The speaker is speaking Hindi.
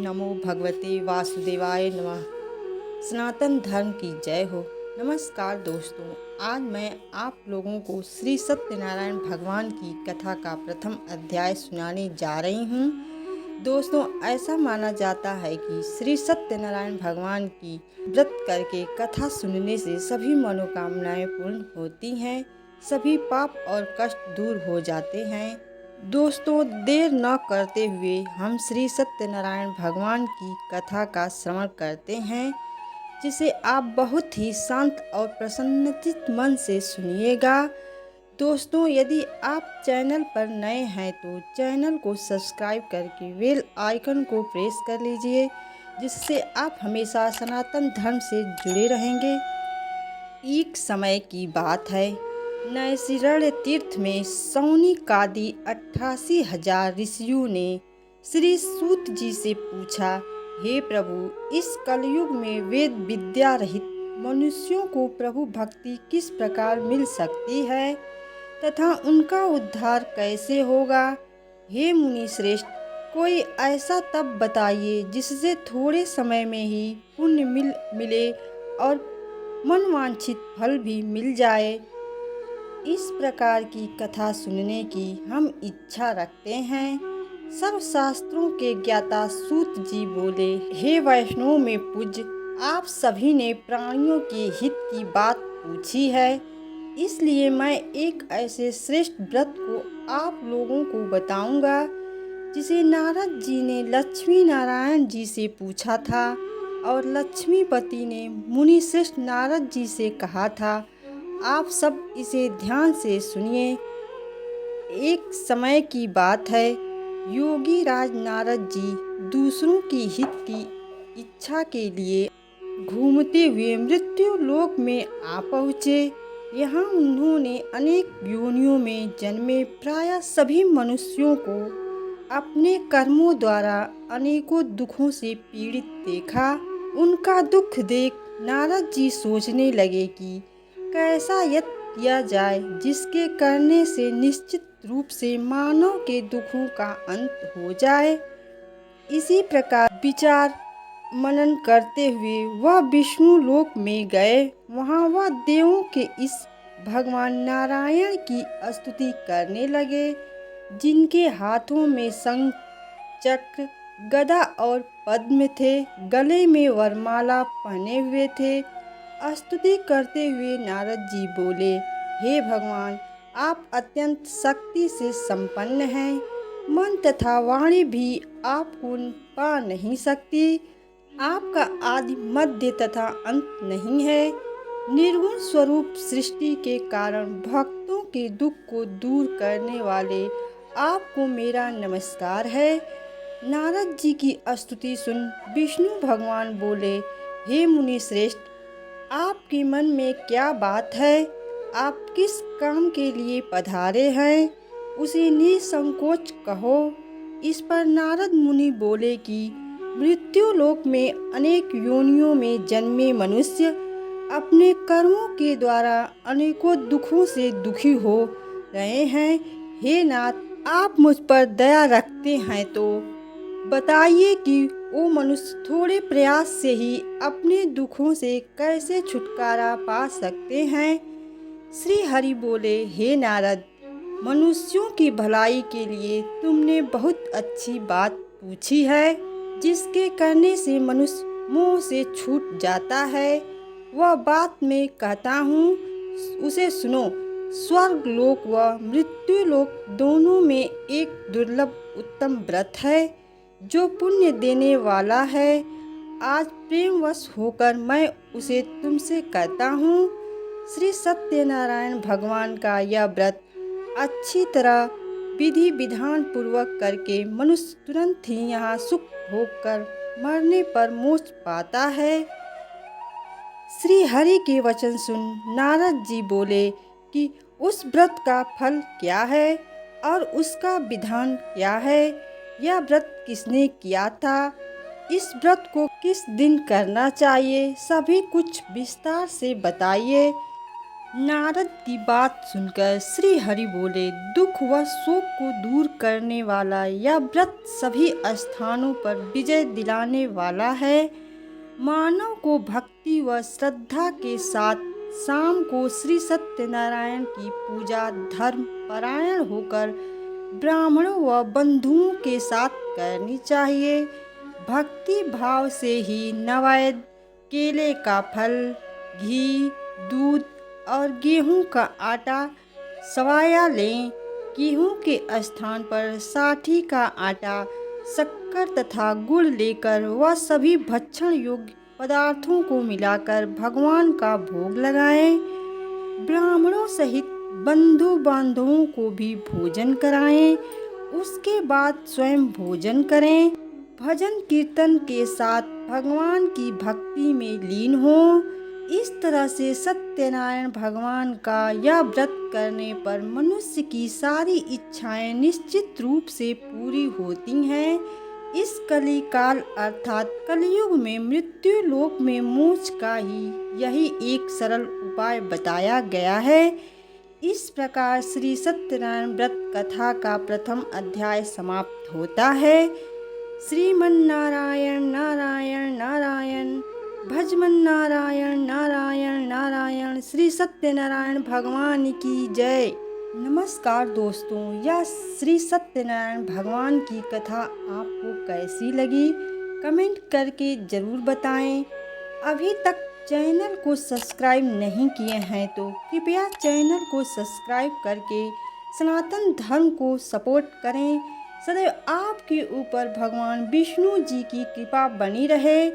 नमो भगवते वासुदेवाय नमः। सनातन धर्म की जय हो। नमस्कार दोस्तों, आज मैं आप लोगों को श्री सत्यनारायण भगवान की कथा का प्रथम अध्याय सुनाने जा रही हूँ। दोस्तों, ऐसा माना जाता है कि श्री सत्यनारायण भगवान की व्रत करके कथा सुनने से सभी मनोकामनाएं पूर्ण होती हैं, सभी पाप और कष्ट दूर हो जाते हैं। दोस्तों, देर न करते हुए हम श्री सत्यनारायण भगवान की कथा का श्रवण करते हैं, जिसे आप बहुत ही शांत और प्रसन्नचित्त मन से सुनिएगा। दोस्तों, यदि आप चैनल पर नए हैं तो चैनल को सब्सक्राइब करके बेल आइकन को प्रेस कर लीजिए, जिससे आप हमेशा सनातन धर्म से जुड़े रहेंगे। एक समय की बात है, नैषिरण्य तीर्थ में शौनिकादि 88,000 ऋषियों ने श्री सूत जी से पूछा, हे प्रभु, इस कलयुग में वेद विद्या रहित मनुष्यों को प्रभु भक्ति किस प्रकार मिल सकती है तथा उनका उद्धार कैसे होगा। हे मुनि श्रेष्ठ, कोई ऐसा तप बताइए जिससे थोड़े समय में ही पुण्य मिले और मनवांछित फल भी मिल जाए। इस प्रकार की कथा सुनने की हम इच्छा रखते हैं। सब शास्त्रों के ज्ञाता सूत जी बोले, हे वैष्णव में पूज्य, आप सभी ने प्राणियों के हित की बात पूछी है, इसलिए मैं एक ऐसे श्रेष्ठ व्रत को आप लोगों को बताऊंगा जिसे नारद जी ने लक्ष्मी नारायण जी से पूछा था और लक्ष्मीपति ने मुनि श्रेष्ठ नारद जी से कहा था। आप सब इसे ध्यान से सुनिए। एक समय की बात है, योगी राज नारद जी दूसरों की हित की इच्छा के लिए घूमते हुए मृत्यु लोक में आ पहुँचे। यहाँ उन्होंने अनेक योनियों में जन्मे प्रायः सभी मनुष्यों को अपने कर्मों द्वारा अनेकों दुखों से पीड़ित देखा। उनका दुख देख नारद जी सोचने लगे कि कैसा यत्न किया जाए जिसके करने से निश्चित रूप से मानव के दुखों का अंत हो जाए। इसी प्रकार विचार मनन करते हुए वह विष्णु लोक में गए। वहाँ वह देवों के इस भगवान नारायण की स्तुति करने लगे, जिनके हाथों में शंख, चक्र, गदा और पद्म थे, गले में वरमाला पहने हुए थे। स्तुति करते हुए नारद जी बोले, हे भगवान, आप अत्यंत शक्ति से संपन्न हैं। मन तथा वाणी भी आपको पा नहीं सकती। आपका आदि मध्य तथा अंत नहीं है। निर्गुण स्वरूप सृष्टि के कारण भक्तों के दुख को दूर करने वाले आपको मेरा नमस्कार है। नारद जी की स्तुति सुन विष्णु भगवान बोले, हे मुनि श्रेष्ठ, आपके मन में क्या बात है? आप किस काम के लिए पधारे हैं? उसे निसंकोच कहो। इस पर नारद मुनि बोले कि मृत्यु लोक में अनेक योनियों में जन्मे मनुष्य अपने कर्मों के द्वारा अनेकों दुखों से दुखी हो रहे हैं। हे नाथ, आप मुझ पर दया रखते हैं तो बताइए कि वो मनुष्य थोड़े प्रयास से ही अपने दुखों से कैसे छुटकारा पा सकते हैं। श्री हरि बोले, हे नारद, मनुष्यों की भलाई के लिए तुमने बहुत अच्छी बात पूछी है, जिसके करने से मनुष्य मोह से छूट जाता है। वह बात मैं कहता हूँ, उसे सुनो। स्वर्ग लोक व मृत्यु लोक दोनों में एक दुर्लभ उत्तम व्रत है, जो पुण्य देने वाला है। आज प्रेमवश होकर मैं उसे तुमसे कहता हूँ। श्री सत्यनारायण भगवान का यह व्रत अच्छी तरह विधि विधान पूर्वक करके मनुष्य तुरंत ही यहाँ सुख भोग कर मरने पर मोक्ष पाता है। श्री हरि के वचन सुन नारद जी बोले कि उस व्रत का फल क्या है और उसका विधान क्या है? यह व्रत किसने किया था? इस व्रत को किस दिन करना चाहिए? सभी कुछ विस्तार से बताइए। नारद की बात सुनकर श्री हरि बोले, दुख व शोक को दूर करने वाला यह व्रत सभी स्थानों पर विजय दिलाने वाला है। मानव को भक्ति व श्रद्धा के साथ शाम को श्री सत्यनारायण की पूजा धर्म परायण होकर ब्राह्मणों व बंधुओं के साथ करनी चाहिए। भक्ति भाव से ही नैवेद्य, केले का फल, घी, दूध और गेहूं का आटा सवाया लें। गेहूं के स्थान पर साठी का आटा, शक्कर तथा गुड़ लेकर वह सभी भक्षण योग्य पदार्थों को मिलाकर भगवान का भोग लगाएं। ब्राह्मणों सहित बंधु बांधवों को भी भोजन कराएं। उसके बाद स्वयं भोजन करें। भजन कीर्तन के साथ भगवान की भक्ति में लीन हो। इस तरह से सत्यनारायण भगवान का यह व्रत करने पर मनुष्य की सारी इच्छाएं निश्चित रूप से पूरी होती हैं। इस कली काल अर्थात कलयुग में मृत्यु लोक में मोक्ष का ही यही एक सरल उपाय बताया गया है। इस प्रकार श्री सत्यनारायण व्रत कथा का प्रथम अध्याय समाप्त होता है। श्रीमन्नारायण नारायण नारायण, भजमन नारायण नारायण नारायण। श्री सत्यनारायण भगवान की जय। नमस्कार दोस्तों, यह श्री सत्यनारायण भगवान की कथा आपको कैसी लगी कमेंट करके ज़रूर बताएं। अभी तक चैनल को सब्सक्राइब नहीं किए हैं तो कृपया चैनल को सब्सक्राइब करके सनातन धर्म को सपोर्ट करें। सदैव आपके ऊपर भगवान विष्णु जी की कृपा बनी रहे।